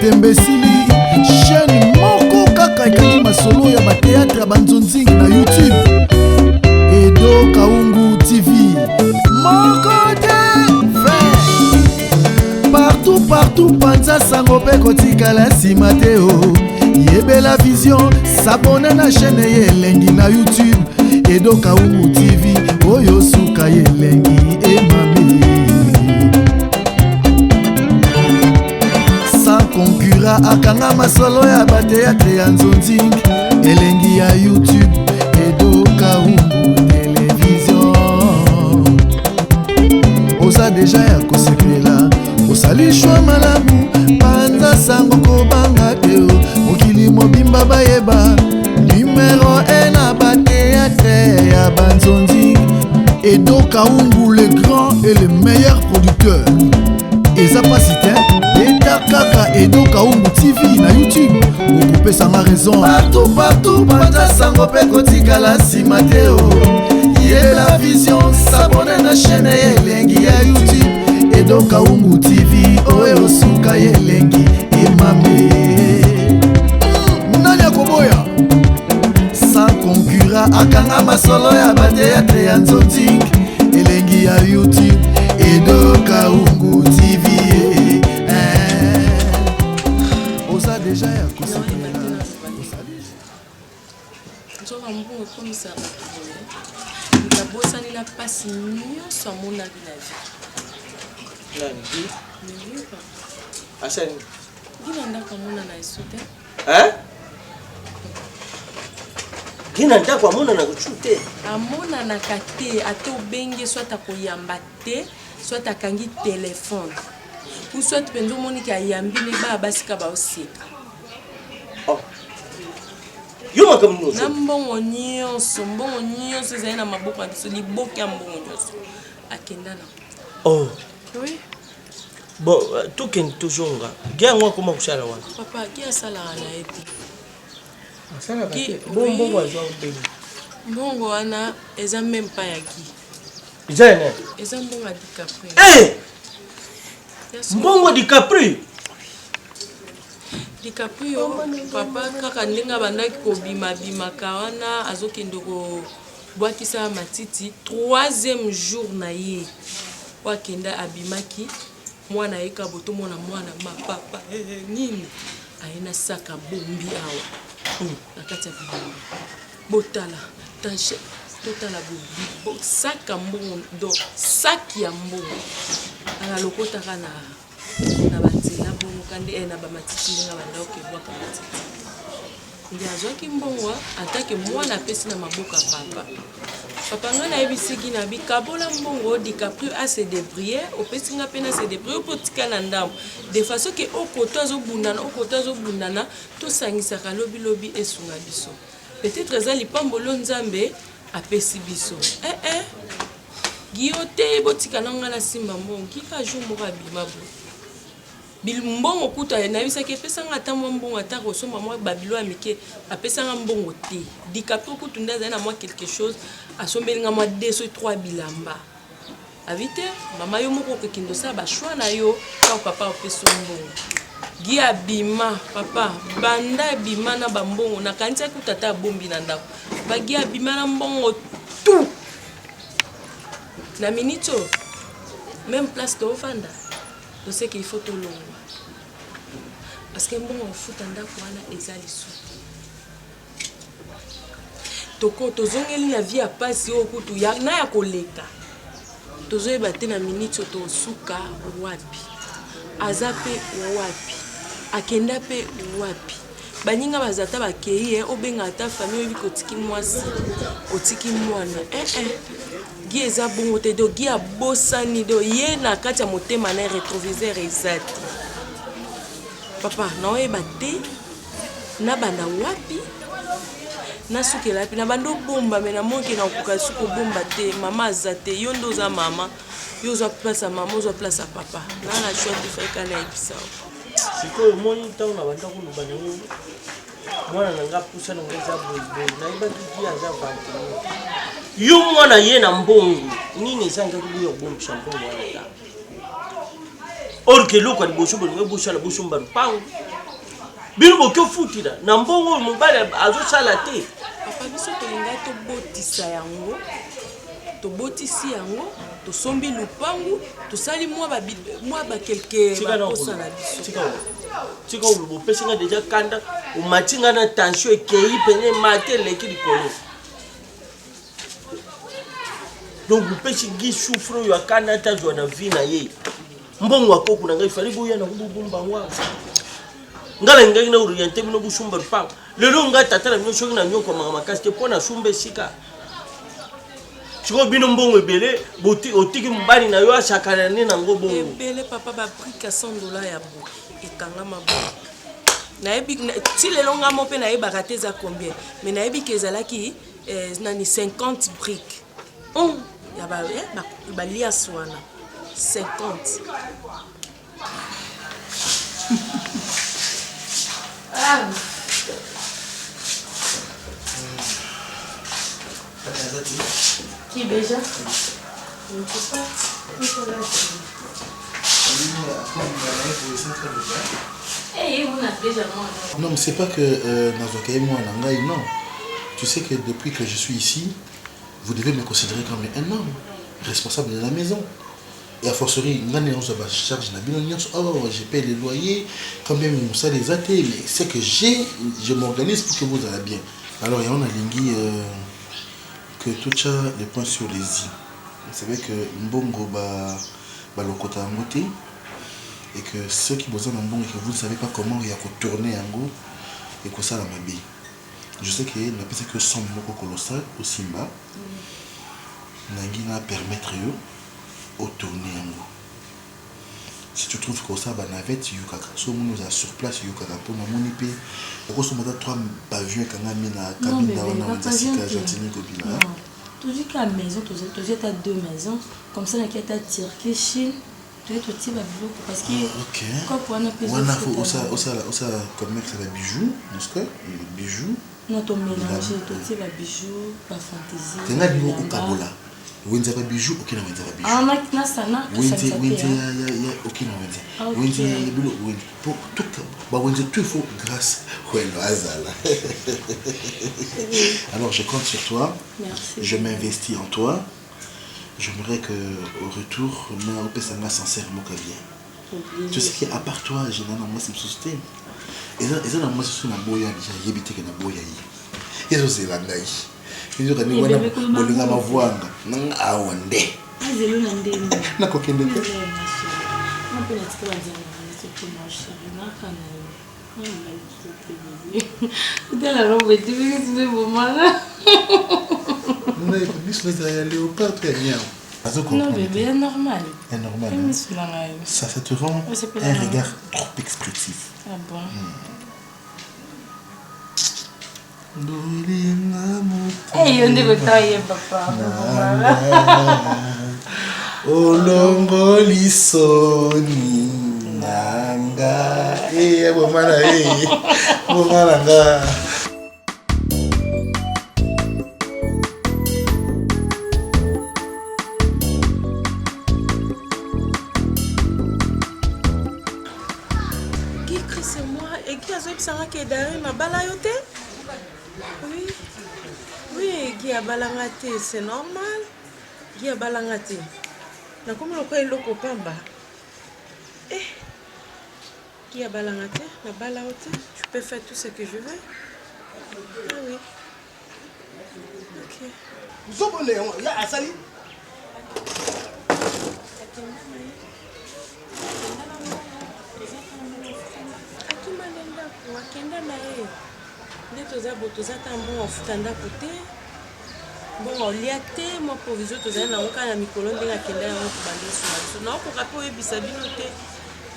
Tembesili chaîne moko kaka ekangi masolo ya bateatre ya banzonzingi na YouTube. Edo Kaungu TV moko te partout panza sango pe kotikala nsima te o. Yebela vision s'abonne na chaîne yelengi na YouTube. Edo Kaungu TV oyo suka yelengi emami sans concurrent akanga masolo ya bateatre ya nzonzingi elengi ya YouTube. Edo Kaungu télévision oza deja ya kosepela osalishwa malamu panza sango kobanga te mokili mobimba bayeba numéro 1 na bateatre ya banzonzingi. Edo Kaungu le grand et le meilleur producteur. Eza pasite eta kaka Edo Kaungu TV na YouTube okopesa nga raison partout panza sango pe kotikala nsima te o. Yela vision s'abonne na chaîne yelengi ya YouTube. Edo Kaungu TV oyo suka yelengi emame nani akoboya sans concurrent akanga masolo ya bateatre ya nzonzingi elengi ya YouTube. Edo Kaungu TV oza deja ya kosepela nzoka mbongo ekomisa nabosani na pasi nyonso amonaki na vie. Asani gina ndako amona na eso te gina ndako amona na kuchu te amonanaka te ate obenge soit akoyamba te soit akangi telefone ou soit mpenza omoniki ayambile baya basika baoseka yo makambo nyonso na mbongo nyonso ezali na maboko ya biso liboki ya mbongo nyonso akenda na oui. Bon, tout qui est toujours là. Gagne-moi comment vous allez voir. Papa, qui a ça là na été? Bongo ana eza même pas ya qui. Zene. Eza mbongo DiCaprio. Mbongo DiCaprio. DiCaprio papa kaka ndinga bandaki ko bima kawana azokende ko bwakisa matiti 3e jour na ye. Wakenda abimaki mwana yeka boto mwana mapapa nini aina saka bombi awa nakati ya bilamba botala tache totala bombi saka mbongo do saki ya mbongo ala lokota kana na banzela bongo kande na bamatiti nga banda okebwaka matiti ndia azwaki mbongo atake mwana pesi na maboka papa nga na ebisiki na bikabola mbongo DiCaprio a se débrouiller opesi nga pena se débrouiller potika na ndambo de façon que okoto azobundana tosangisaka lobi esunga biso peut-être eza lipambolo nzambe apesi biso giyote botika na nga na simba mbongo kika jour moko abima bo mbongo kuta na bisaki epesanga ata mwa mbongo ata kosomba mwa babilo ya mike apesanga mbongo te DiCaprio kutu nde azali na mwa quelque chose asombelinga mwa 2-3 bilamba avite mama yo moko okekindo sa bashwa na yo ka papa opeso mbongo gi abima papa banda abima na bambongo na kanisa kutata bombi na ndako bagi abima na mbongo tout na minito même place to fanda to sais qu'il faut tout long parce que mbongo futa ndako wana ezali su toko tozongeli na vie ya pasi okutu ya na ya koleka tozoyeba te na minute tosuka wapi aza pe wapi akenda pe wapi baninga bazata bakei obenga ata famille oyebi kotiki mwasi otiki mwana gi eza bongo te do gi abosani do ye na kati ya motema na retroviseur eza te papa naoyeba te na banda wapi nasukela pe na bando bomba me na monke na koka suko bomba te mama aza te yo ndo za mama yo za place ya mama zo place ya papa na na choix te fai kana ebisa siko moni taw na banda ko lubana ngo mwana nanga pusa na ngeza bobo na iba kiki aza vanti yo mwana ye na mbongo nini sanga kuyo bomba mbongo wana ta or que l'eau quand bosho bolinga bosha la bosho mbaru pango bino bokyo futira na mbongo mobali azo sala te papa biso tolinga tobotisa yango tobotisi yango tosombi lupangu tosali mwa ba quelque bakosala biso tika bopesi nga déjà kanda omati nga na tension ekei pene mate eleki likolo donc bopesi gi souffre oyo akanda ata azwa na vie na ye mbongo akoko na ngai fali boya na kububumba ngwa ngala ngai na orienté bino busumba lupangu lelo nga tata na bino soki na nyoko makasi te mpo na sumba esika siko bino mbongo ebele otiki mobali na yo asakana ne nango bongo ebele papa babrike $100 ya bo ekangama bo nayebi ti lelo ngamo mpe nayebaka te eza combien mais nayebi ke ezalaki nani 50 briques ya baliasi wana 50 Qui déjà? Je ne sais pas. Non, mais c'est pas que Nazoka moi non. Tu sais que depuis que je suis ici, vous devez me considérer comme un homme responsable de la maison. Et à forcerie, charge je paye les loyers, quand même ça les athées, mais c'est que je m'organise pour que vous allez bien. Alors, il y a un lingui que tout ça les points sur les i. Vous savez que Mbongo ba lokota ngote et que ceux qui bossent dans Mbongo et que vous ne savez pas comment il y a qu'à tourner en go et que ça la mabi. Je sais qu'il n'a pas que son mot colossal au Simba. Nangina permettre eux au tourner en go. Si tu trouves que ça va navette yukaka so nous a sur place yukaka pour na monipe au so mata 3 pavillons quand même na cabine na sika gentini copina. Tu dis qu'à maison tu as 2 maisons comme ça na qui ta tiré Chine tu es tout va bloc parce que OK quoi pour un peu ça comme mec ça va bijoux n'est-ce que bijoux non ton mélange tout va bijoux pas fantaisie tu n'as pas au kabola Winza ba bijou okina winza ba bijou. Na sana winza ya okina winza. Winza ya bilo winza. Pour tout ba winza tout faut grâce au azala. Alors je compte sur toi. Merci. Je m'investis en toi. J'aimerais que au retour na opesanga sincèrement que bien. Tu sais qu'à part toi, je n'ai pas moi subsisté. Et ça na moi sur na boya déjà yebite que na boya yi. Et ça c'est la ngai. Je vais vous dire que je vais vous voir. Je vais vous non, bébé, c'est normal. C'est normal. Ça te rend un regard trop expressif. Ah bon? Hey, on dit papa. Olongoli soni nanga. Eh, bomana bomana. Qui crie c'est moi et qui a zoé psanga qui est derrière ma balayote? Oui, qui a balangate, c'est normal. Qui a balangate. Na comme le quoi il le copamba. Qui a balangate, ma balayote. Je peux faire tout ce que je veux. Ah oui. Ok. Zobole, ya asali. Akimanenda wakenda na yeye. Nde toza bo toza tambo afuta ndako te bon olia te mwa provision tozali nango kaka na mikolo ndenge akenda yango kobanda osula biso naokoka mpe oyebisa bino te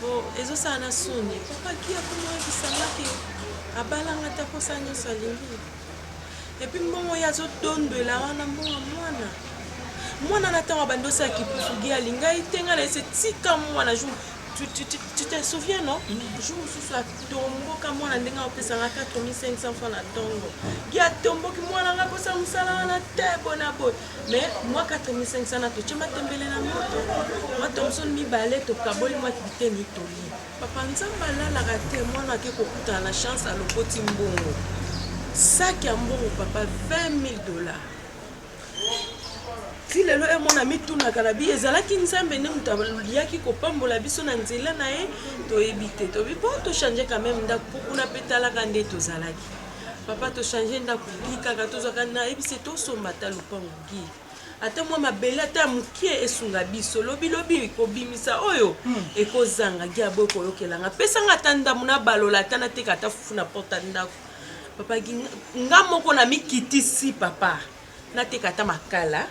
bo ezosala na soni papa ki akoma oyebisanga ke abalanga te aposa nyonso alingi epui mbongo oyo azodondwela wana mbongo mwana na ntango abandi osala kipusugi alingai te ngai na ese tika mwana jour Tu te souviens, non? Je me suis fait tomber comme moi, on a payé 4500 francs à tomber. Il y a tombe qui moi, on a payé ça, on a été bon à bon. Mais moi, 4500 à tout, tu m'as tombé la moto. Moi, Thompson, mi balai, to kaboli, moi, qui t'ai mis toli. Papa, nous avons là la raté, moi, on a fait la chance à l'opoti mbongo. Ça qui a mbongo, papa, 20 000 $. Si lelo e mon ami tuna kalabi ezalaki nzambe ne mutaliaki kopambola biso na nzela na ye to ebite to bi bon to changer quand même ndako kuna petala kande to zalaki papa to changer ndako kaka to zaka na ebise to somba ta lupango gi ata moi mabele ata mukie esunga biso lobi ko bimisa oyo ekozanga gi aboko yokelanga pesa ngata ndamu na balola tana teka ta fufu na porta ndako papa gi ngamoko na mikiti si papa na teka ta makala.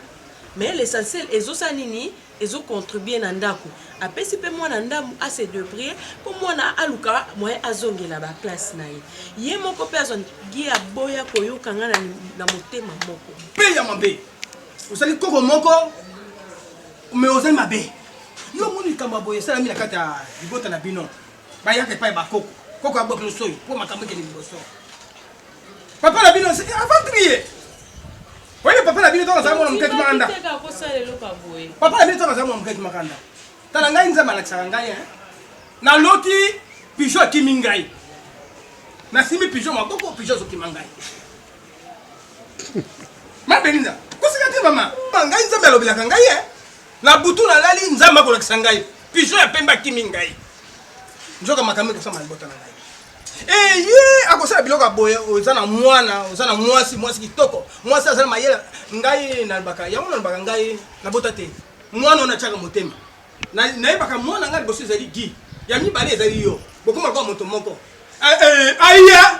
Mais l'essentiel, ils ont contribué à ndako. Après, si moi ndam assez de prier, pour moi na aluka moi azonge la ba classe na ye. Ye moko personne gi aboya koyo kanga na motema moko. Pe ya mabe. Osali koko moko mais osali mabe. Yo moni kamba boye sala mi na kata libota na bino. Ba yake pa ba koko. Koko abok lo soyi pour makambo ke ni boso. Papa na bino c'est avant crier. Oui, papa la bino to na mwana muketi makanda. Papa la bino to na mwana muketi makanda. Tala ngai nzamba na tsanga ngai na loti pigeon kimingai. Na simi pigeon maboko pigeon zo kimangai. Ma belinda. Kusika ti mama. Ngai nzamba lobila ngai na butu na lali nzamba ko lakisa ngai. Pigeon ya pemba kimingai. Njoka makambe ko sama libota na ngai. Eh ye akosala biloko aboye ozana mwana ozana mwasi kitoko mwasi azana mayela ngai na baka yango na baka ngai na bota te mwana ona chaka motema na baka mwana ngai bosi ezali gi ya mibale ezali yo bokoma kwa moto moko aya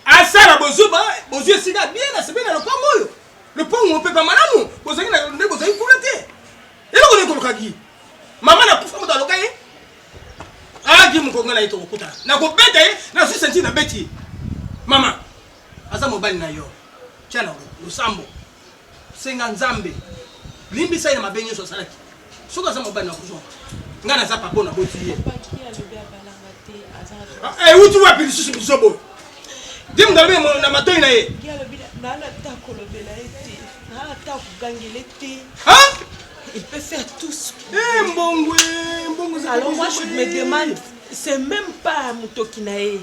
asala bozuba bozu sika bien na sebena le pango yo le pango pe pa malamu bozaki na ndeko bozaki kula te eloko ne koloka gi mama na kufa moto alokai agi mkonga na ito kukuta na kubeta na sisi senti na beti mama asa mobali na yo chana lusambo senga nzambe limbi sai na mabenyo so salaki soka asa mobali na kuzo ngana za papo na boti ye utu wapi sisi bisobo dim ngabe mo na matoi na ye na ta kolobela ete na ta kugangela ete il peut faire tout ce qu'il veut. Alors moi je me demande, c'est même pas Mutokinae.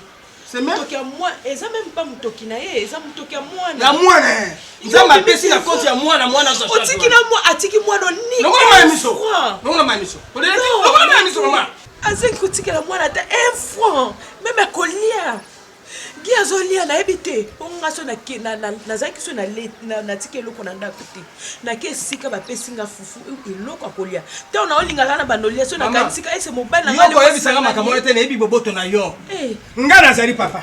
C'est même moi, et ça même pas Mutokinae, ça Mutokia la moine. Ils ont ma pesi la côte ya moi na moi na so. Otiki na moi, atiki moi no ni. Non ma miso. Non ma miso. Non ma miso maman. Azek kotiki la moi na ta 1 franc, même à collier. Gi azolia na ebite onga so na zaki so na tikelo ko na ndako te na ke sika ba pesinga fufu eloko akolia te ona olinga na banolia so na katika ese mobile na ngale ko ebisanga makambo te na ebi boboto na yo ngana zali papa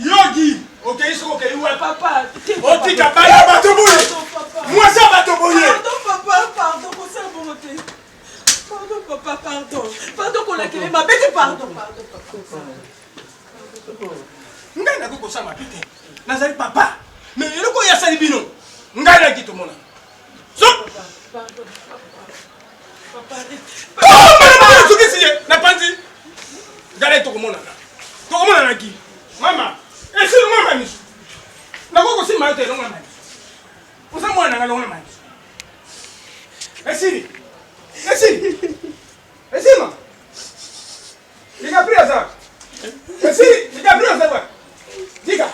yogi okay so okay wa papa otika bala batoboye moi ça batoboye pardon ko ça bomote. Pardon, papa, pardon. Pardon qu'on a créé ma bête, pardon. Ngai na ko sama pite. Nazali papa. Mais eloko ya sali bino. Ngai na kito mona. So. Pardon. Papa. Papa, tu kisi na panzi. Ngai to komona. To komona na ki. Mama, esi mama ni. Na ko si ma te longa mai. Usa mwana na longa mai. Esi. Encima. Diga presa. Diga presa. Diga.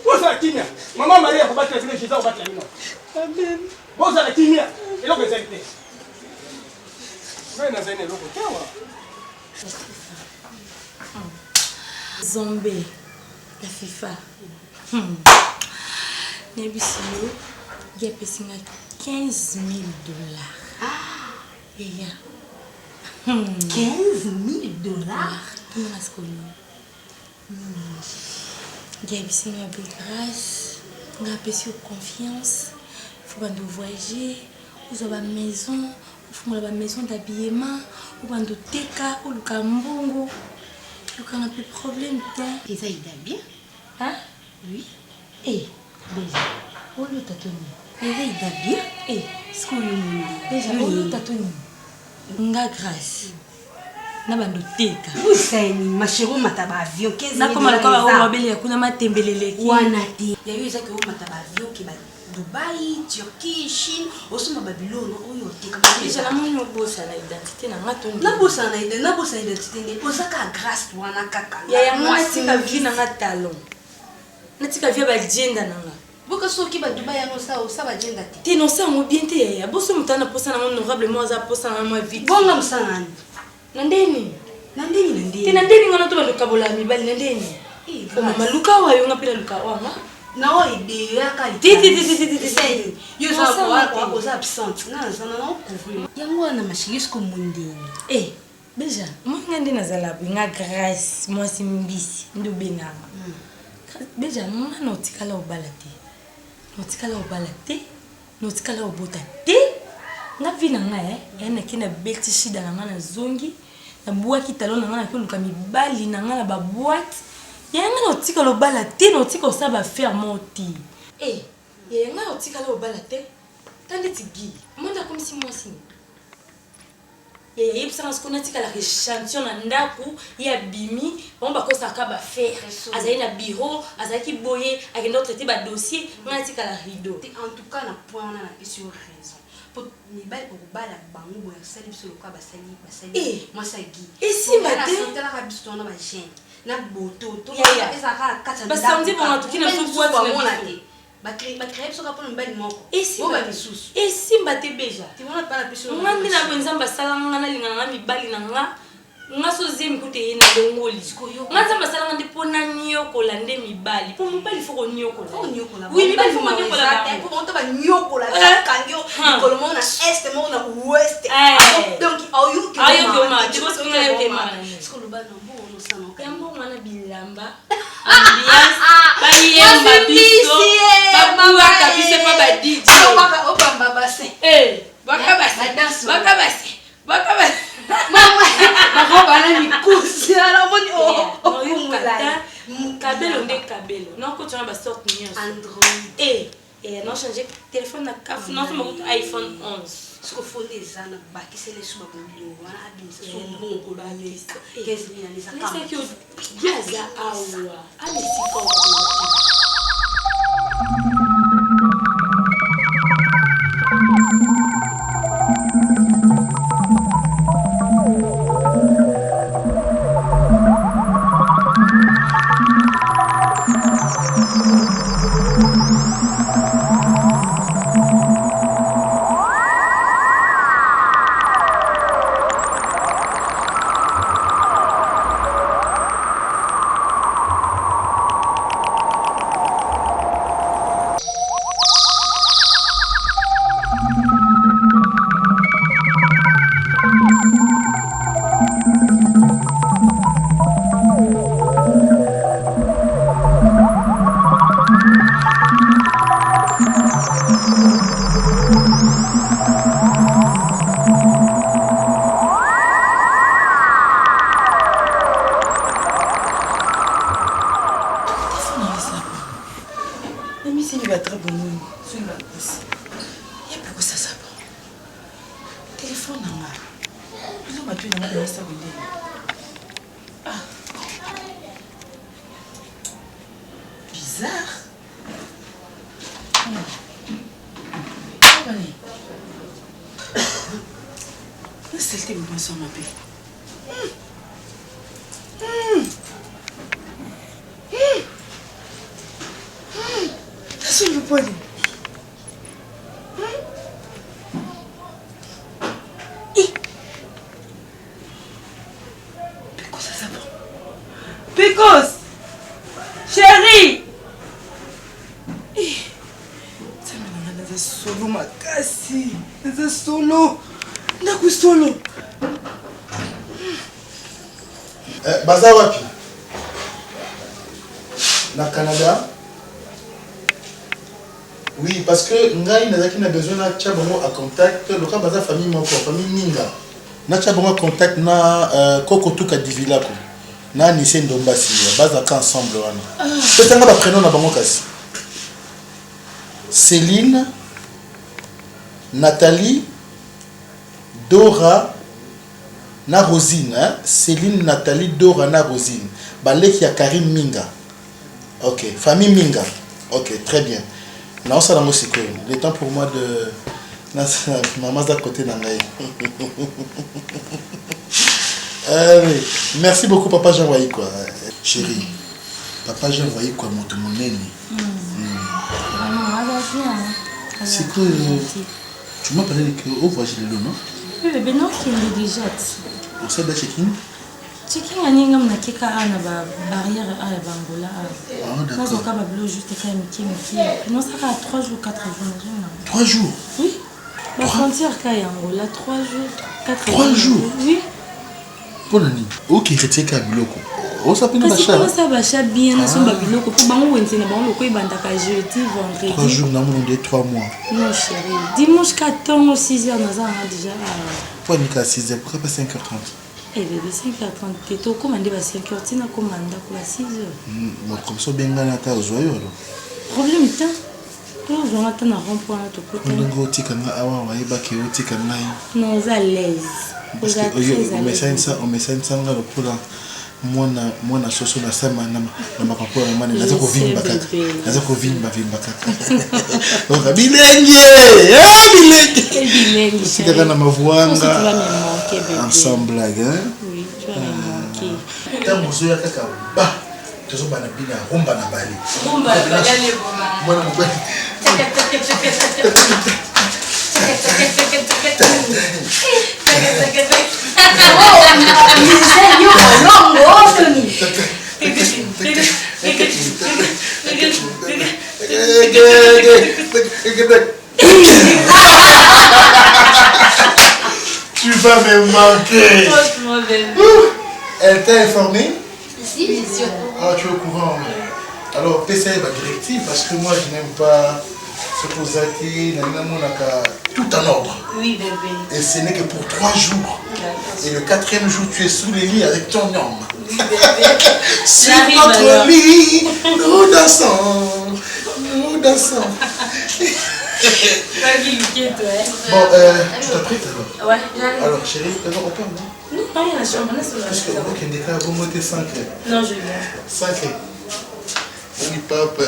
Bosa la kimia. Maman Maria ko battre vile Jésus battre la mino. Amen. Bosa la kimia. Elo ko zente. Vena zene loko tawa. Zombe. La FIFA. Nebisio. Il y a pesinga 15 000 $. Yeah. 15 000 $? Comment est-ce que il y a besoin de grâce, on a besoin de confiance, il faut pas de voyager, vous avez une maison, vous avez une maison d'habillement, vous avez de teka, ou le kambongo, vous avez un peu de problème. Et ça, il va bien? Hein? Oui. Eh, déjà, où est-ce que tu il va bien. Ce qu'on déjà, on t'a tout nga grâce. Na bando teka. Useni mashiro mataba avion 15 na koma kwa wa mabeli ya kuna matembeleleki. Wana te. Ya yo ezaki o mataba avion ke ba Dubai, Turquie, Chine, osoma Babylone oyo teka. Déjà la mon bossa na identité na ngato. Na bossa na identité nde osaka grâce wana kaka. Ya moi tika vie na ngatalon. Na tika vie ba agenda na nga. Boka soki ba Dubai ya no sa ba agenda te. Ti non ça mo bien te ya. Bosso mutana posa na honorablement za posa na moi vite. Bonga msangani. Nandeni nandeni ngana to bandu kabola mibali nandeni mama luka wa yo ngapila luka wanga na o ide ya kali ti yo sa wa za absent na sana na couvrir yango na mashirisco mundeni beja mwanga ndi nazala binga grâce moi simbisi ndo bengama beja mama notikala obala te notikala obota te na vina nga na kina beti shida na nga na zongi na boaki talon na nga na koluka mibali na nga na ba boîte ya nga na otika lo bala te na otika osa ba faire moti ya nga na otika lo bala te tande tigi monda comme si moi si ya yipsa na skona tika la échantillon na ndaku ya bimi bon ba ko saka ba faire azali na bureau azali boye akenda traiter ba dossier nga tika la rideau en tout cas na point na question raison pour mibali okubala bango boya sali biso lokwa basali mwasa gi esimba te tala ka biso na ba jeune na boto to eza ka katsa basamedi bona tukina so boîte na mona ba créer biso ka pona mibali moko esimba misusu esimba te beja ti mona pala biso ngandi na benzamba sala ngana lingana na mibali na nga so zemi kute yena dongoli nganza basala ngandi pona nyokola nde mibali po mibali foko nyokola oui mibali foko nyokola po monto ba nyokola kangyo kolomona est mo na ouest donc ayo koma tiko singa yo kema skolo ba no bo no sana kambo mwana bilamba ambiance bayemba biso babuwa kabisa pa ba DJ obamba base bakabase mama bakoba na mikusi ala moni okumula kabelo nde kabelo noko tuna ba sorte nyonso Android non changer téléphone na kaf non so moko iPhone 11 siko fonde zana bakisele suba bolingo wana abimisa so mongo balisa 15 ans les akama c'est que yaza awa ali siko Picos! Chérie! Naza solo makasi. Naza solo. Ndaku solo. Baza wapi? Na Canada? Oui, parce que ngai nazaki na besoin na tchabongo à contact le cas baza famille moko, famille Ninga. Na tchabongo contact na Koko Tuka Divila ko. Na Nise Ndombasi, baza ka ensemble wana. Peut-être nga ba prénom na bango kasi. Céline, Nathalie, Dora, na Rosine, hein? Céline, Nathalie, Dora, na Rosine. Balek, y a Karim Minga. Ok, famille Minga. Ok, très bien. Non, ça n'a pas le temps pour moi de... Maman d'à côté d'Angaï. Merci beaucoup, papa Jean-Voyé quoi. Chérie, papa Jean-Voyé quoi, mon nez. C'est que... Tu m'as parlé que au voyage de l'eau, non? Oui, mais non, qui est déjà. Pour ça, de check-in? Check-in, il y a une barrière à la Bangola. Ah, d'accord. Quand on a juste non, ça va 3 jours, 4 jours. 3 jours? Oui. La frontière, quand il y a Angola, 3 jours, 4 jours. 3 jours? Oui. Pour l'année. Ok, retient qu'à Biloko. On s'appelle Bacha. Parce que ça va bien, on s'en va Biloko. Pour Bango, on s'en va Biloko, il va jeudi, vendredi. 3 jours, nous avons 3 mois. Non, chérie. Dimanche 14, 6h, nous avons déjà. Pourquoi on est à 6h? Pourquoi pas 5h30? Eh bébé, 5h30, tu as commandé à 5h, tu as commandé à 6h. Bon, comme ça, bien gagné à ta joyeux. Problème, tu as. Tu as un rond-point à ton côté. On a dit que non, à l'aise. parce que on met ça pour la moi na soso na sama na makapo na mane naza ko vimba kaka naza ko vimba kaka donc bilenge c'est que na mavwanga ensemble hein oui tu vas me manquer tant mozo ya kaka ba tozo bana bina rumba na bali rumba na bali mwana mko Tu vas me manquer. Elle t'a informé? Si, bien sûr. Ah, tu es au courant. Alors, PCA est ma directive parce que moi je n'aime pas ce posati, tout en ordre. Oui, bébé. Et ce n'est que pour 3 jours. Et le 4e jour, tu es sous les lits avec ton homme. Oui, bébé. Sur notre lit, nous dansons. Nous dansons. Bon, tu t'apprêtes alors? Ouais, j'arrive. Alors, chérie, on peut non? Non, pas la chambre, là, c'est Parce que vous qui êtes à vous monter 5 clés. Non, je viens. 5 clés. Oui, papa.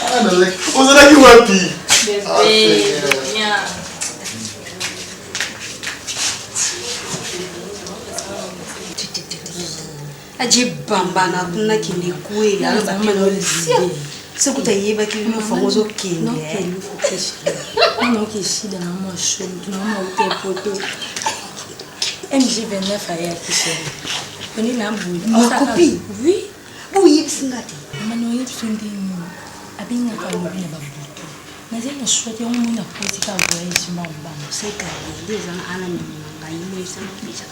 Ah, non, on s'en a dit wapi. Bébé, viens. Aje bamba na kuna kilikuwe ya bakelo siku tayeba kilo famoso kenge non que shida na mo show tunaona utepoto MG29 aya kisheni oni na mbuli makopi oui buyi singati mano yipsundi abinga ka lobi na babuto na zena shwete umuna kuti ka voyage mamba seka ndeza ana manga yimo isana kisha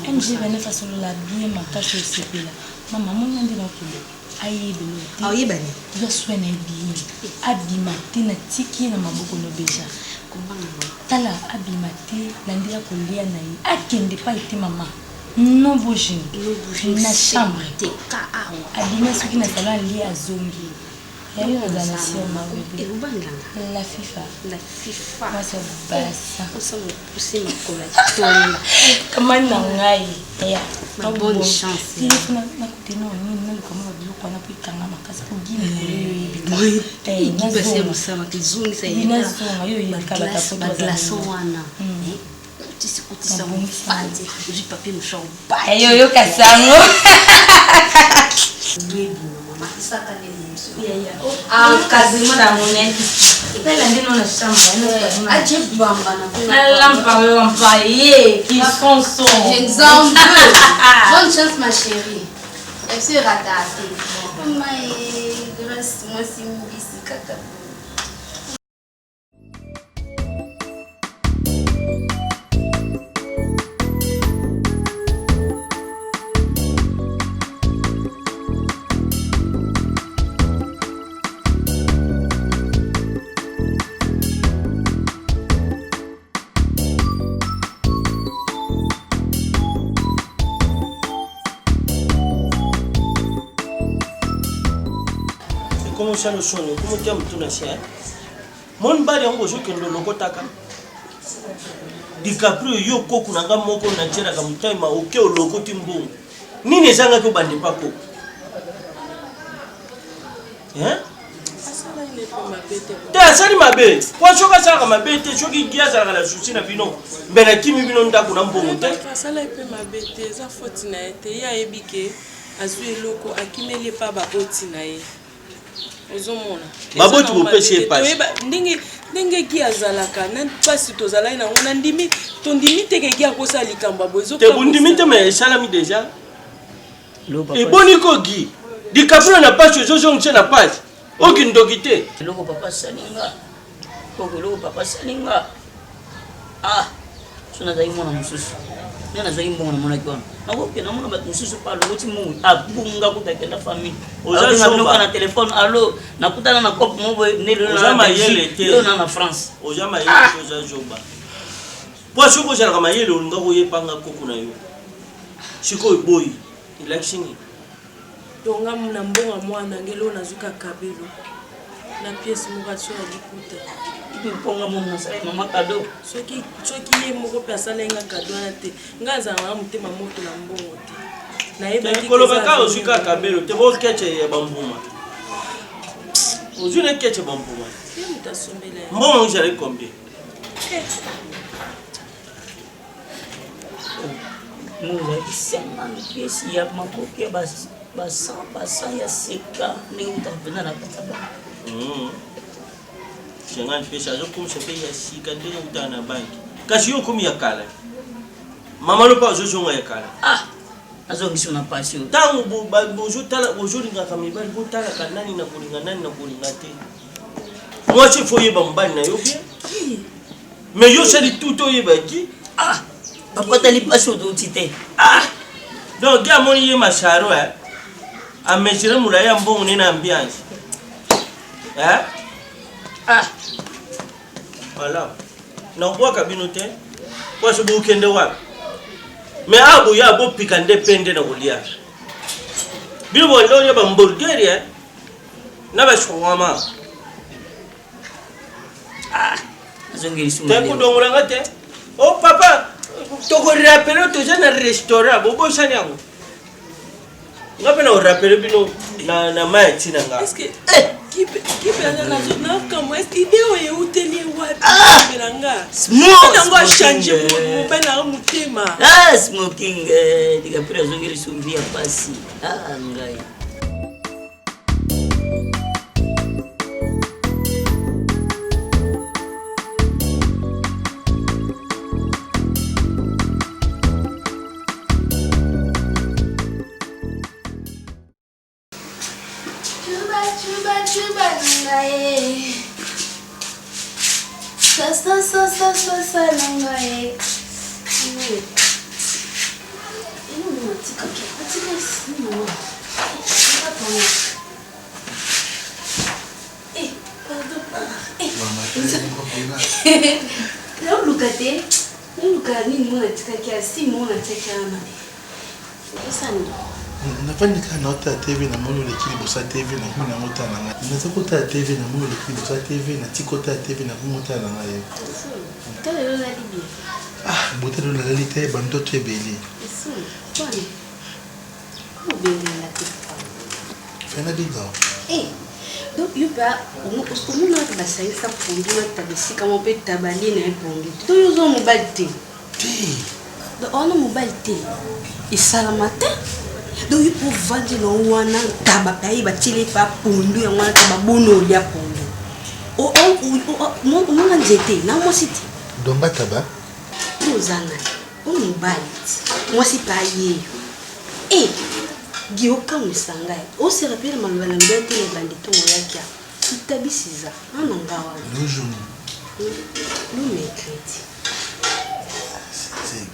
MG29 asolola bien makasi osepela mama mona nde nakende ayebelo te ayebani yoswena bien abima te na tiki na maboko no beja tala abima te landela kolia na ye akende pa ete mama non bouge na chambre te ka awa abima soki na salon alia azongi yayo ozana sio mabebe la FIFA masa basa osamo kusema kola tonga kama na ngai ya ma bonne chance na kutena nini na kama biloko na pikanga makasi ko gimi na basi musama kizungi sa ina songa yo yakala ta ba glaçon wana utisa mfante uji papier mouchard ba yo kasango mama saka ni quasiment dans mon aide. Elle a dit non la chambre. Aje bamba na Elle l'a employé qui sont son. Je nous en veux. Bonne chance ma chérie. Elle se ratasse. My grâce moi si mbisi kaka. comment ça le sonne, comment tu as mis ton assiette? Mon bari yango zo kendo lokotaka. DiCaprio yo koku nanga moko na tshela ka mutaima oke olokoti mbongo. Nini ezanga ko bande pako? Hein? Ta sali mabe. Kwa shoka sala mabe te shoki gia sala la sushi na bino. Mbena kimi bino ndako na mbongo te. Sala epe mabe te za foti na ete ya ebike azwi eloko akimeli pa ba oti na ye. Ozomona. Baboti bopeshe pasi. Ndenge ki azalaka na pasi tozalai na ngona ndimi tondimi teke ki akosa likamba bozo. Te bundimi te me salami déjà. Et boniko gi. DiCaprio na pasi zozo ngche na pasi. Aucune dogité. Loko papa salinga. Loko papa salinga. Ah, sona zai mona mususu. Nana zai mbona mona kwa. Nako ke namona bat mususu pa lokoti mu abunga kutakenda famille. Oza ndoka na téléphone allo nakutana na cop mobo nelo na Belgique na France. Oza mayele oza joba. Kwa shoko jala kama yele ulinga koyepanga koko na yo. Shiko boy. Election. Tonga muna mbonga mwana ngelo nazuka kabelo. Na pièce mokatso ya likuta. Ponga mona sai mama kado. Soki ye moko pesa lenga kado na te. Ngaza wa mutema moto na mbongo te. Na yeba ki koloba ka ozuka kabelo te bo keche ya bambuma. Ozune keche bambuma. Mutasombela. Mbongo njale combien? Mona isema pièce ya makoke basa ya seka ni utapenda na kataba. Shengan pesa zo kum sepe ya sika ndenge utana banki. Kasi yo kum ya kala. Mama lo pa zo zonga ya kala. Ah, azongiso na pasio. Tangu bozo tala bozo linga kamibali bo tala kanani na kulinga te. Moi je foye bambani na yo bien. Mais yo sali tout oyeba ki. Ah, papa tali pasio do tite. Ah. Donc ya moni ye masharo amejira mulaya mbongo nina ambiance. Ah. Voilà. Na kwa kabino te. Kwa sababu ukende wapi? Me abo ya bo pikande pende na kulia. Bilo bondo ya hamburger na ba shawama. Ah. Azongeli suma. Te kudongola ngate. Oh papa, to ko rappeler to jana restaurant bobo shani yango. Ngape na rappeler bino na maiti na nga. Est-ce que qui peut na zona comme est idée o uteli wapi belanga. Small. Nanga changer mo bana mutema. Ah, smoking DiCaprio azongeli sumbi ya pasi. Ah, ngai. Chuba nangae. Sa nangae. nafandika na ota TV na mono lekili bosa TV na kuna mota na nga naza kota TV na mono lekili bosa TV na tikota TV na mota na nga ye Tele la libi. ah botelo la lite bando tebeli Eso. Kwani. Ubele la tipa. fena biga Donc yuba umuntu akabasayisa kufunga tabisika mo pe tabali na epongi. To yuzo mobile te. Donc on mobile te. Isalamate. Donc il faut vendre no wana tabapai ba chile pa pundu ya wana tababono ya pundu. Mo nzete na mo siti. Domba taba. Uzana. Mobile. Moi si pa ye. Gioka musanga. O se rappelle malwa na ngete le bandito yakia. Itabisiza. Anangawa. Le jaune. Le mercredi. C'est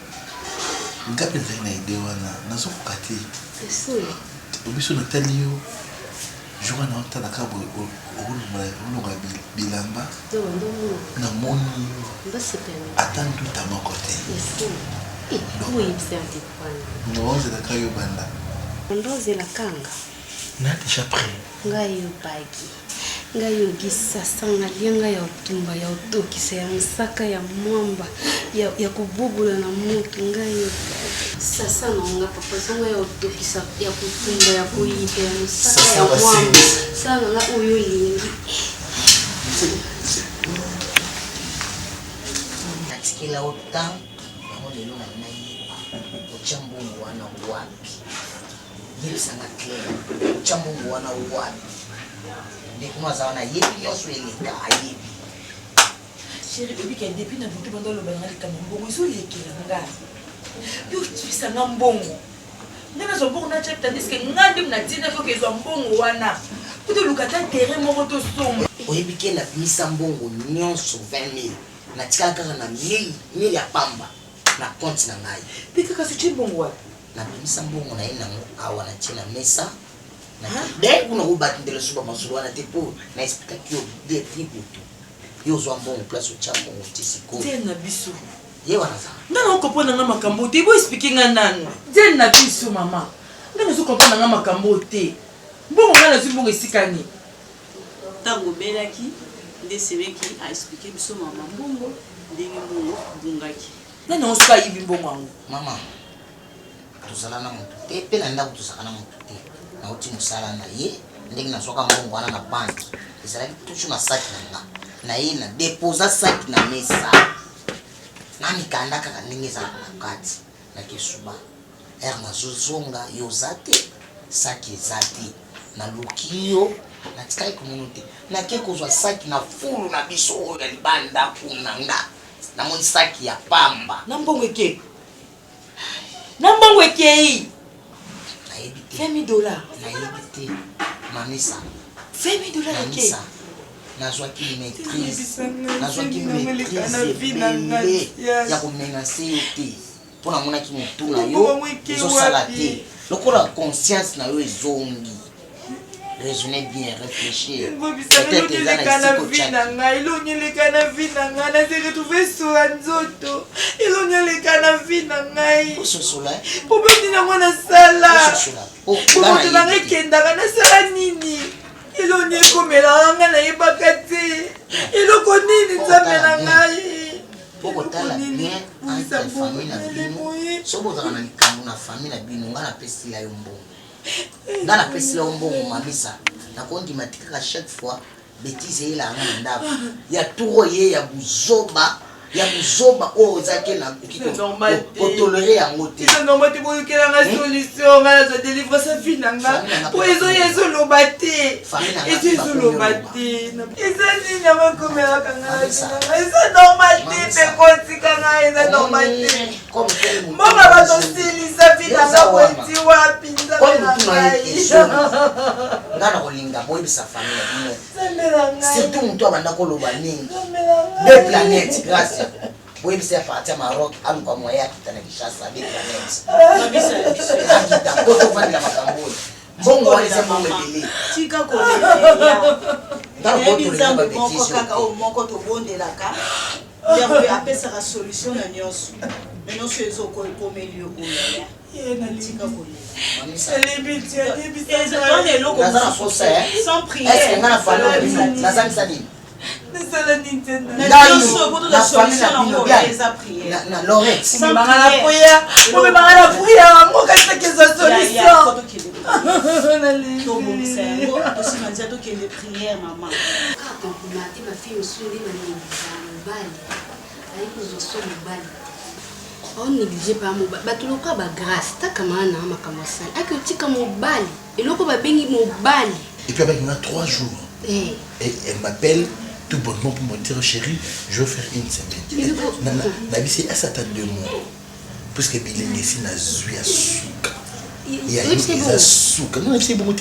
ngapi nzina ide wana nazokukati. Eso. Obiso na talio. Joa na ota na kabo olunga bilamba. Na moni. Atandu tamakote. Eso. Oui, c'est un petit point. Ndoze la kayo banda. Ndoze la kanga. na déjà prêt ngai yo baki ngai yo gisasa ngalia ngai ya otumba ya otokisa ya mosaka ya mwamba ya kobubula na moto ngai yo sasa nanga papa zonga ya otokisa ya kotumba ya koyipa ya mosaka ya mwamba sana nga oyo lingi natikela otan yango lelo na ngai otya mbongo wana wapi yebisanga claire otya mbongo wana wapi ndeko aza wana yebi nyonso eleka ayebi chéri obika depuis na butu banda olobanga likambo mbongo ezolekela ngai yo tibisanga mbongo ngai nazwa mbongo natya tandiske ngai nde natina foke ezwa mbongo wana kuta oluka ta terrain moko tosomba oyebi ke nabimisa mbongo nyonso 20 000 natikala kaka na 1000 ya pamba na compte na ngai mpe kaka sotie mbongo wapi nabimisa mbongo na ye nango awa natie na mesa de kuna kobatindela suba masolo wana te mpo na expliquaki yo de tributu yo ozwa mbongo place otya mbongo te sikoyo te na biso ye wana za nga naokomprendre nga makambo te bo explike nga nano te na biso mama nga nazokomprendre nga makambo te mbongo nga nazwi mbongo esikani ntango obelaki nde sebeki aexplike biso mama mbongo ndenge mbongo bungaki nga naosoka ayibi mbongo yango mama tozala na motu te mpe na ndako tozalaka na motu te nauti mosala na ye ndenge nazwaka mbongo wana na banki ezalaki tusu na saki na nga na ye na deposa saki na mesa namikanda kaka ndenge ezalaka na kati nakesuba ere nazozonga yo oza te saki eza te naluki yo natikali komono te nake kozwa saki na fulu na biso oyo ya libanda kuna nga namoni saki ya pamba na mbongo eke na mbongo ekei nayebi te $20 nayebi te mamisa $20 eke nazwaki maîtrise ebele ya komenase yo te mpo namonaki motu na yo ezosala te lokola conscience na yo ezongi raisonner bien réfléchir peut-être eza na esiko elonyeleka na vi na ngai naze retrouve sola nzoto elonyeleka na vi na ngai ososola po beti nango nasala po moto nanga ekendaka nasala nini eloni ekomelaka ngai nayebaka te eloko nini nzambe na ngai pokotala bien entre famille na bino soki ozala na likambo na famille na bino ngai napesila yo mbongo nga napesila yo mbongo mamisa nakondima tikaka chaque fois betise eyelaka nga na ndako ya turo ye ya buzoba oyo ezake na kotolere yango te normal te boyokelanga solution nga nazwa délivrance afi na nga po ezoya ezoloba te ezoloba te eza nini amakomelaka nga eza normal te mpe kotika nga eza normal te mbonga batosilisa fi na nga boti wapi nzambe na ngai nga na kolinga boyebisa famille bino nzambe na ngai surtout motu abanda koloba nini deux planètes grâce boyebisa ya parti ya Maroc aluka moya akita na Kinshasa deux planètes akita po tovandela makambo oyo mbongo wana eza mbongo ebele tika koleya yebi nzambe moko kaka oyo moko tobondelaka yango apesaka solution na nyonso me nyonso ezokomeli yo koleya tika koleya naza na posa est-ce nga na famille naza misali na Lorette omemanga na priere yango kasi kezwa solution tobongisa yango tosimania tokende priere mama kompromate bafille mosusu nde banéglige mobali ayi kozwa so mobali onéglige pa mobali bato lokola bagrâce takamana na makambo asali aki otika mobali eloko babengi mobali et puis avec moi 3 jours et elle m'appelle tout bonnement pour me dire chérie je veux faire une semaine na bisi asata 2 mois puisque bilenge si nazwi ya suka ya suka non c'est bon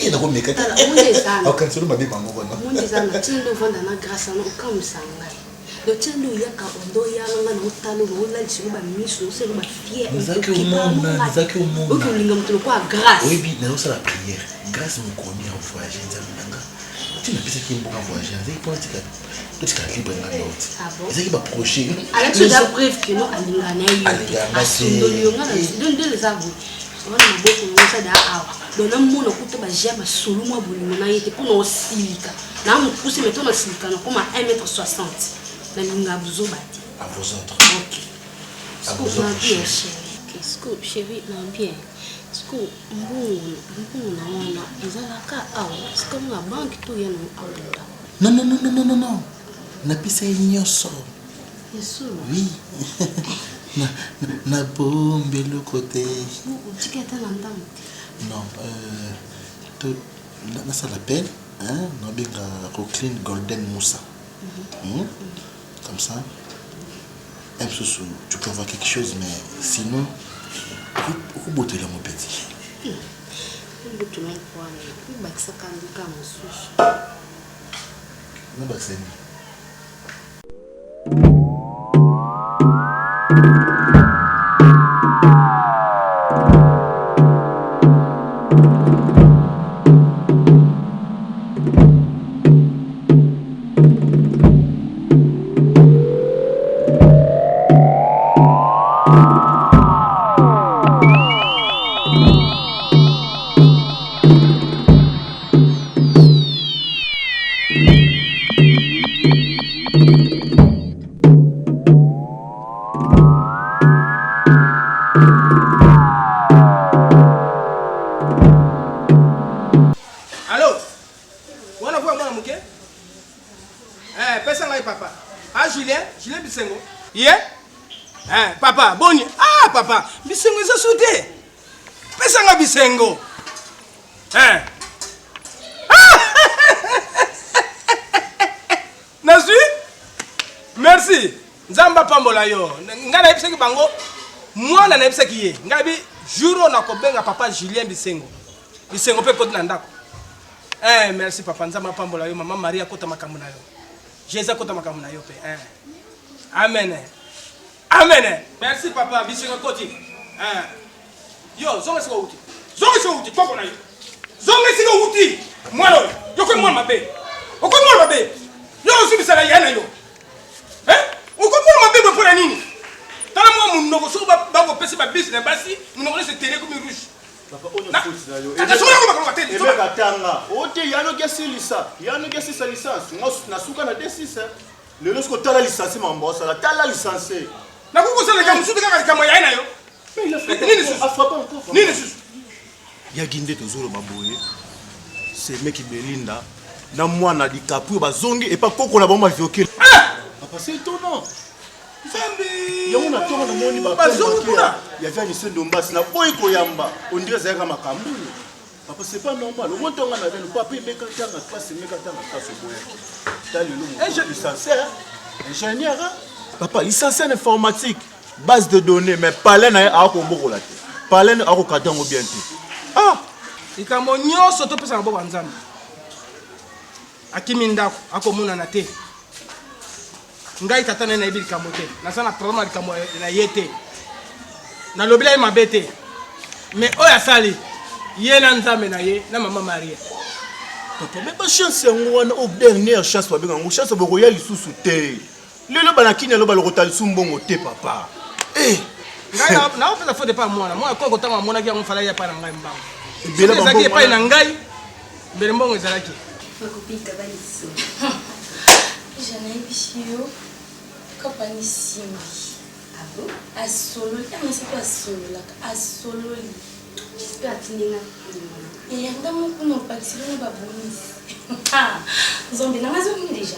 et na komeka aucun seul m'a dit bango bona monde ezana tindo vanda na grâce na okamsanga donc tindo yaka ondo yanga na otalo na olali solo ba miso solo ba fier zaki au monde okolinga mutu kwa grâce oui bi na osala prière grâce me connait en voyage nzamanga tu n'as pas ce qui est bon en voyage c'est pour tika tout ce qui est libre na note c'est qui va projet alors tu as preuve que non alinga na yo asundoli yonga na donc de les avou wana maboko ngosa da awa dona mona kuta ba jema solo mwa bolingo na yete pour no silika na mo pousse meto na silika na comme 1m60 na linga buzo bati à vos autres. OK na bien chérie qu'est-ce que chérie na bien siko mbungu na wana ezalaka awa siko na banque to yeno awa non napisa nyonso yesu oui na bombe le côté utiketa na ndambo non ça l'appelle hein non benga Rocklin Golden Moussa comme ça tu peux avoir quelque chose mais sinon au bout de mon petit bout de mon poids mais ça quand même souche non bah c'est papa boni papa bisengo eza soute pesa nga bisengo nazi merci nzamba pambola yo nga na yebisaki bango mwana na yebisaki ye nga bi jour na kobenga papa Julien bisengo pe koti na ndako merci papa nzamba pambola yo mama Maria kota makambo na yo Jésus kota makambo na yo pe amen. Amen. Merci papa, bisengo koti. Yo, zonga siko uti. Zonga siko uti, koko na yo. Zonga siko uti. Mwalo, yo ko mwana mabe. Oko mwana mabe. Yo usi bisala yana yo. Oko mwana mabe bo pona nini? Tala mwa munoko so ba ko pesi ba business basi, munoko se tere ko mi rouge. Papa onyo fosi na yo. Tata sura ko ba ko tele. Ebe katanga. Ote yano gesilisa. Yano gesisa licence. Ngos na suka na D6. Lelo siko tala licence mambosa, la tala licence. Na kuko sala kama sutu kaka kama yana yo. Mais il a fait nini susu? Afrapa encore. Nini susu? Ya ginde tozolo baboye. C'est mec Belinda. Na mwana dikapu bazongi et pas koko na bomba vioquer. Papa c'est étonnant. Zambi. Ya mona tonga na moni ba bazongi kuna. Ya vya nyese ndombasi na boy ko yamba. On dirait ça kama makambu. Papa c'est pas normal. Au moins tonga na beno papa meka tanga face meka tanga face boyaki. Tali le licencié. Ingénieur. Papa, licencié en informatique, base de données, mais parler na a ko mboko la te. Parler na ko katango bien te. Ikambo nyonso to pesa ngabo nzambe. Akimi ndako akomuna na te. Ngai tata na ibi likambo te. Na sana problème likambo na yete. Na lobila ye mabete. Mais oya sali ye na nzambe na ye na mama Maria. Papa, mais pas chance ngwana au dernière chance ba benga chance boko ya lisusu te. Lelo banakini lo balokota lisumbongo te papa. Ngai na opela faute pas moi ko tanga mona ki ngofala ya pa na ngai mbango. Bela bango ki pa na ngai. Bele mbongo ezalaki. Bakopika baliso. Jana ibishio kopani simbi. Abo asolo ya mse kwa solo la asolo li. J'espère tinga. Et yanda moko no pakisilo ba bonisi. Zombi na mazoni déjà.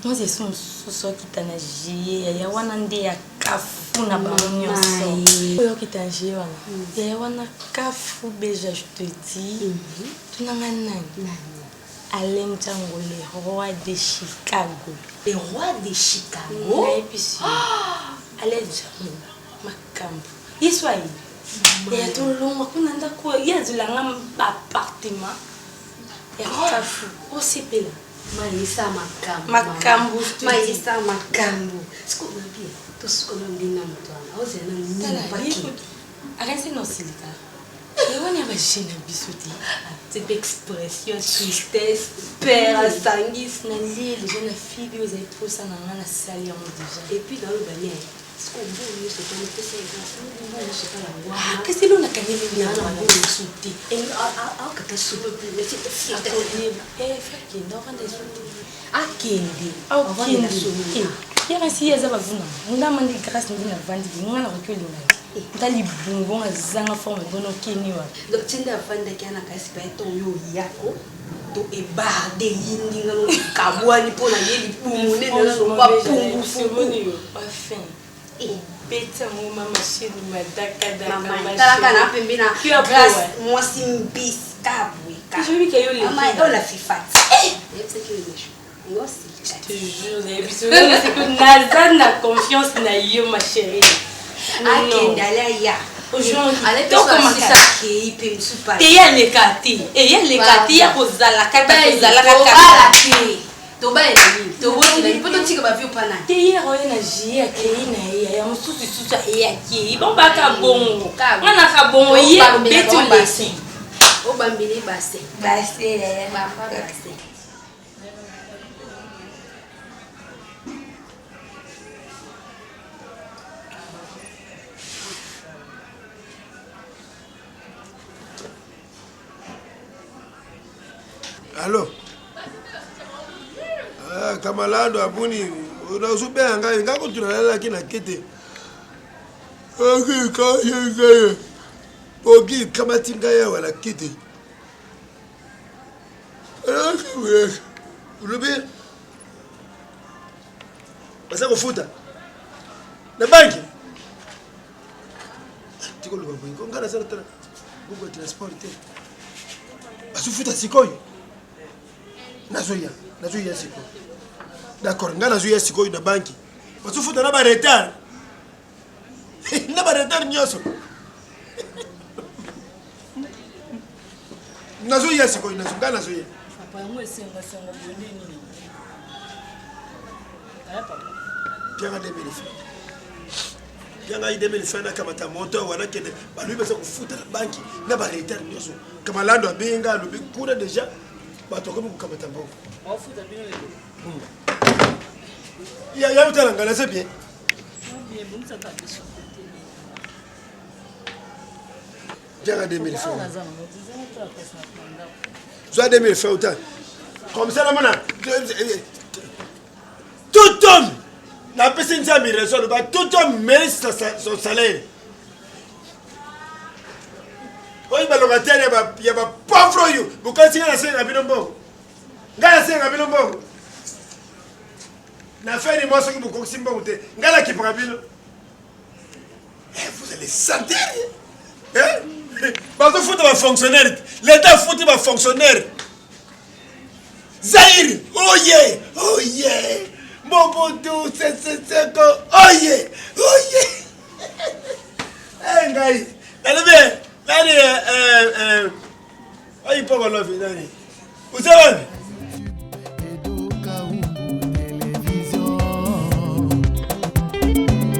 Moi c'est son qui t'a nagé ya wana nde ya kafu na banyoso oyo kitangie wana ya wana kafu beja je te dis tunanga nani Alain Tango le roi de Chicago et puis Alain Tango makambo iswai ya tolonga kuna ndako ya zulanga appartement ya kafu osepela Maïsa makambu. Siko nabia. To siko ndina mtwana. Oze na nini paki. Arrête non silika. Et on y va gêner bisoudi. C'est expression tristesse, peur, sanguis. Les jeunes filles, vous avez trop ça dans la salle déjà. Et puis dans le bannière, Qu'est-ce que l'on a gagné les liens dans le souté? Et ah, que tu soupes plus, mais c'est fier. Ah, Kendi. Ah, Kendi. Hier ainsi, il y a ça va vous. On a demandé grâce à nous la vente. On a reculé. On a les bonbons à zanga forme de nos Kenya. Donc, tu n'as pas de canne à casper ton yo yako. To e bar de yindi ngalo kabwani pona yeli pumune no ba pungu fumuni pas fin beta mo mama chérie madaka daka mama talaka na pembina grâce moi simbis kabwe ka je lui kayo le mama o la fifat c'est que le chou moi si je te jure c'est que Nazan na confiance na yo ma chérie akendala ya aujourd'hui donc commencer ça qui peut me souper et ya les kati ya kozala kata kozala to ba eni to woni na ipoto tika ba viu pana te ya roye na jia ke ina ya mususu ya ki bon ba ka bongo mana ka bongo ye betu lesi o bambili base ya ba base. Allô? Ah, Kamalado abuni, unasube angai ngako tunalala kina kete. Okay, kaya. Pogi kama tingaya wala kete. Okay, urubi. Basa kufuta. Na banki. Tiko luba banki. Ngana sana tena. Google transport te. Asufuta sikoi. Nazoya siko. D'accord, nga nazoya siko na banki. Basufuta na ba retard. Na ba retard nyoso. Nazoya siko na nga nazoya. Papa yangu esenga bonini. Papa. Pianga 2000 francs. Pianga 2000 francs na kamata moto wana kende balu besa kufuta na banki na ba retard nyoso. Kama lando abenga lobi kuna déjà. Bato comme kukamata mbongo. Wafuta bino lelo. Ya utalanga na c'est bien. Bien, bon ça pas bien. Pianga 2000 francs. Soit 2000 francs autant. Comme ça, tout homme n'a pas une raison, tout homme mérite son salaire. Oui, mais locataire, il y a pas pauvre. Vous continuez à faire un bilombo. Ngala c'est un bilombo. Na fait des mois que vous continuez à monter. Ngala qui prend bilo. Vous allez sentir. Parce que fout un fonctionnaire. L'État fout un fonctionnaire. Zahir, oh yeah. Mobutu, c'est quoi? Oh yeah. Hey, guys. Allez bien. Allez, il peut avoir l'offre. Vous savez?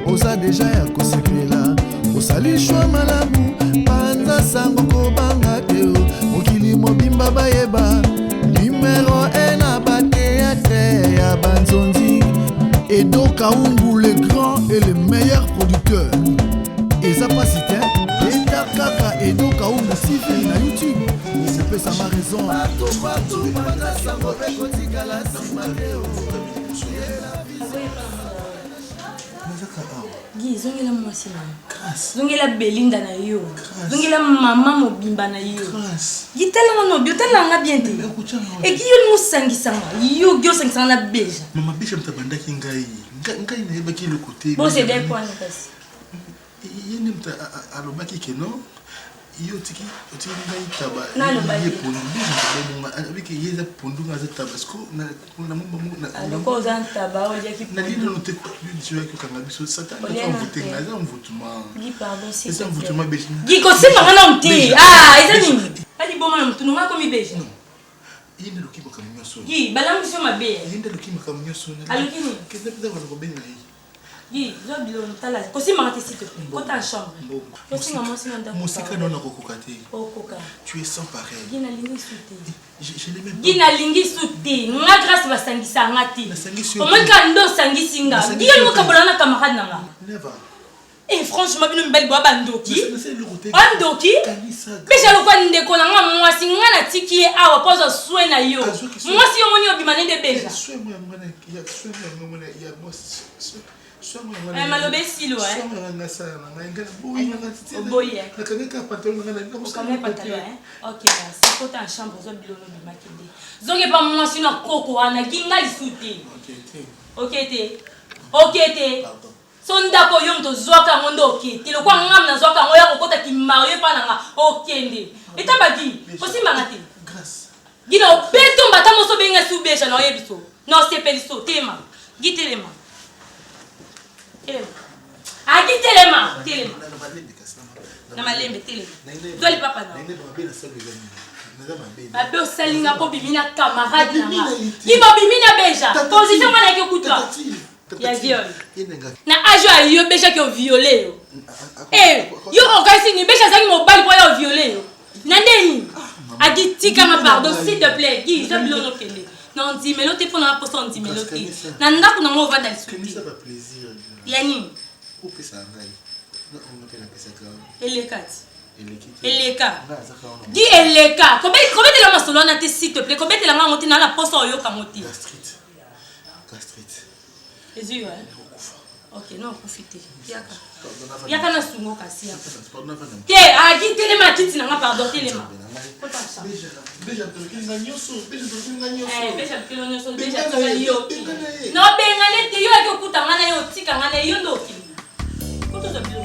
Osa déjà ya kosekela osalishwa malamu panza sango kobanga te mokili mobimba bayeba numéro 1 na bateatre ya banzonzi Edo Kaungu le grand et le meilleur producteur eza pasi te eta kaka Edo Kaungu TV na YouTube sepesa ma raison bato panza sango bekotikala nsima Guy, zongela mwasi na zongela Belinda na yo zongela mama mobimba na yo Guy tellement no bio tellement bien te et Guy yo musangisanga yo gyo sangisanga na beja mama beja mtabandaki ngai na yebaki le côté bon c'est des points kasi yene mta alobaki ke non yo tiki ngai taba na ye pondu beja avec yeza pondu ngaza tabasco na mumba aloko zanta ba olia ki na lino no te tu as que kanga biso satan na voter ngaza mvutuma Guy pardon si c'est un mvutuma beja Guy ko simba ngana mti ezani ali boma mtu numa ko mi beja yende lokima kamnyoso Guy balangu sio mabe yende lokima kamnyoso alukini kenda pida wana kobeni na hii Guy, je vais dire, s'il te plaît. Quand ta chambre. Tu es sans pareil. Guy na lingi souté. Je l'ai même pas. Guy na lingi souté. Nga grâce va sangisa ngati. Comment quand ndo sangisinga? Guy mo kabolana camarade nanga. Never. Et franchement, bino mbeli bwa bandoki. Bandoki? Beja lokwa ndeko nanga mwasi nga na tiki awa poza soin na yo. Mwasi yo moni obimane de beja. Malobe silo Boye. Ok, c'est pour ta chambre, zo bilono bi makende. Zonge pa mwasi na koko wana ginga lisute. Ok te. Sondako yo mto zwaka ngondo okete. Lokwa ngam na zwaka ngoya kokota ki marie pa nanga okende. Eta bagi, osimba ngati. Grâce. Gina obeto mbata moso benga subeja na oyebiso. No sepeliso tema. Gitelema. Agi telema. Na malembe telema. Doli papa na. Babe osalinga po bimina camarade nanga. Ibo bimina beja. Position mwana ke kutwa. Ya viol. Na ajo ayo beja ke violé yo. Yo okasi ni beja zangi mobile po yo violé yo. Na ndeni. Agi tika ma pardon s'il te plaît. Gi, je blono kende. Non, dis melote pour na poso on dit melote. Na ndako na ngo va dans le ça va plaisir. Yani. Couper ça ngai. Non, on appelle la pesa ka. Eleka. Dis eleka. Combien de la masolo na te s'il te plaît. Combien de la ngoti na la poso yo kamoti. Gastrite. Jésus ouais. Ok, non, profitez. Yaka na sungo kasi ya. Te, agi telema kiti na pardon telema. Beja tokili na nyoso. Beja tokili yo. No bengane te yo ake okuta ngana yo tika ngana yo ndo okili. Koto za bilo.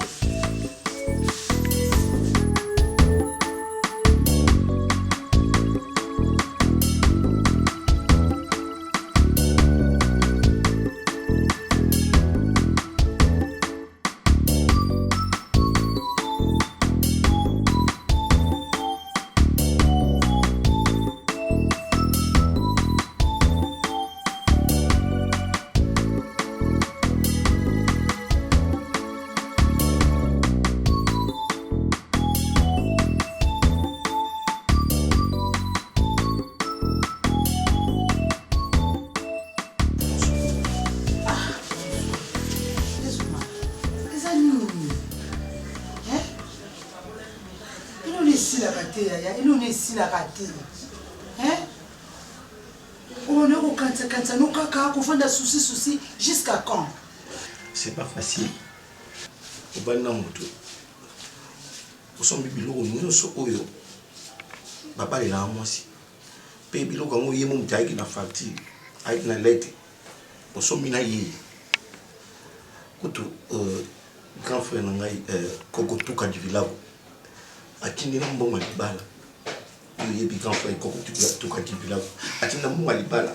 Jusqu'à quand? C'est pas facile. Au bana moto. Au son bibilo nous so oyo. Papa est là moi si. Pe bilo quand oyo mo mtai ki na facture. Ai na lete. Au son mina yi. Kuto grand frère ngai koko tuka du village. Akini na mbongo libala. Yo yebi grand frère koko tuka du village. Akini na mbongo libala.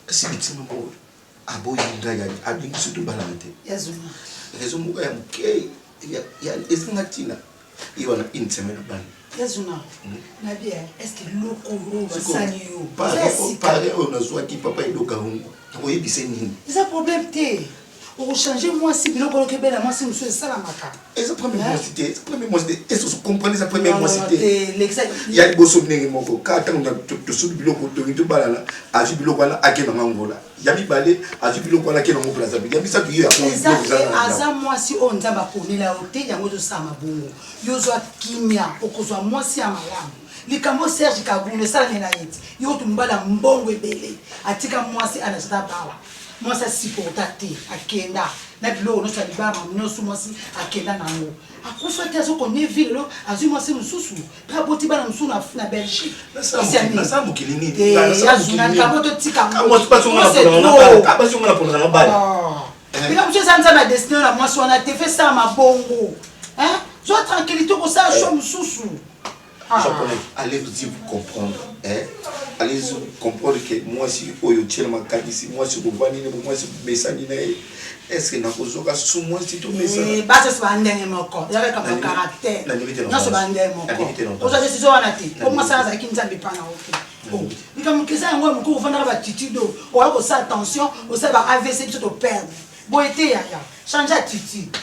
Si bitima bo abo yinga ya adingi sutu balante yazuma rezo mu ya mke ya esinga tina iwana insemena ban yazuna na bien est-ce que loko basani yo pare on a soit qui papa idoka hungu ko yebise nini ça problème té pour changer moi si biloko loke bela moi si monsieur salamaka et ça premier mois c'était est-ce que vous comprenez ça premier mois c'était il y a bosso nenge moko ka tanga to sudu biloko to ngi balala aji biloko ala akena ngola ya bibale aji biloko ala kena mo plaza bi ya bisa ki ya ko aza moi si on nzamba konela ote yango to sama bongo yozo kimia okozwa moi si amalamu likamo Serge Kabune sala nena yeti yo tumbala mbongo ebele atika moi si anasita bawa moi ça supporte akenda na bilo no saliba mamno sumo si akenda nango akufa te azo connaît ville lo azu moi si mususu raboti bana musu na Belgique na sa mukilini azuna kaboto tika moi pas son na pas son na pour na bala bila mche sanza ma destinée la moi so na te fait ça ma bongo hein zo tranquillité ko sa cho mususu japonais allez-y vous comprendre hein allez-y comprendre que moi si oyo tellement kadisi moi si bovani moi si besani na est-ce que na kozoka sous moi si tout message bah ça se va ndenge moko ya ka mon caractère non se va ndenge moko oza décision wana te pour moi ça za kinzambi pana ok bika mukisa ngo mko ufanda ba titido o ko sa attention o sa ba AVC biso to perdre boye te yaya change attitude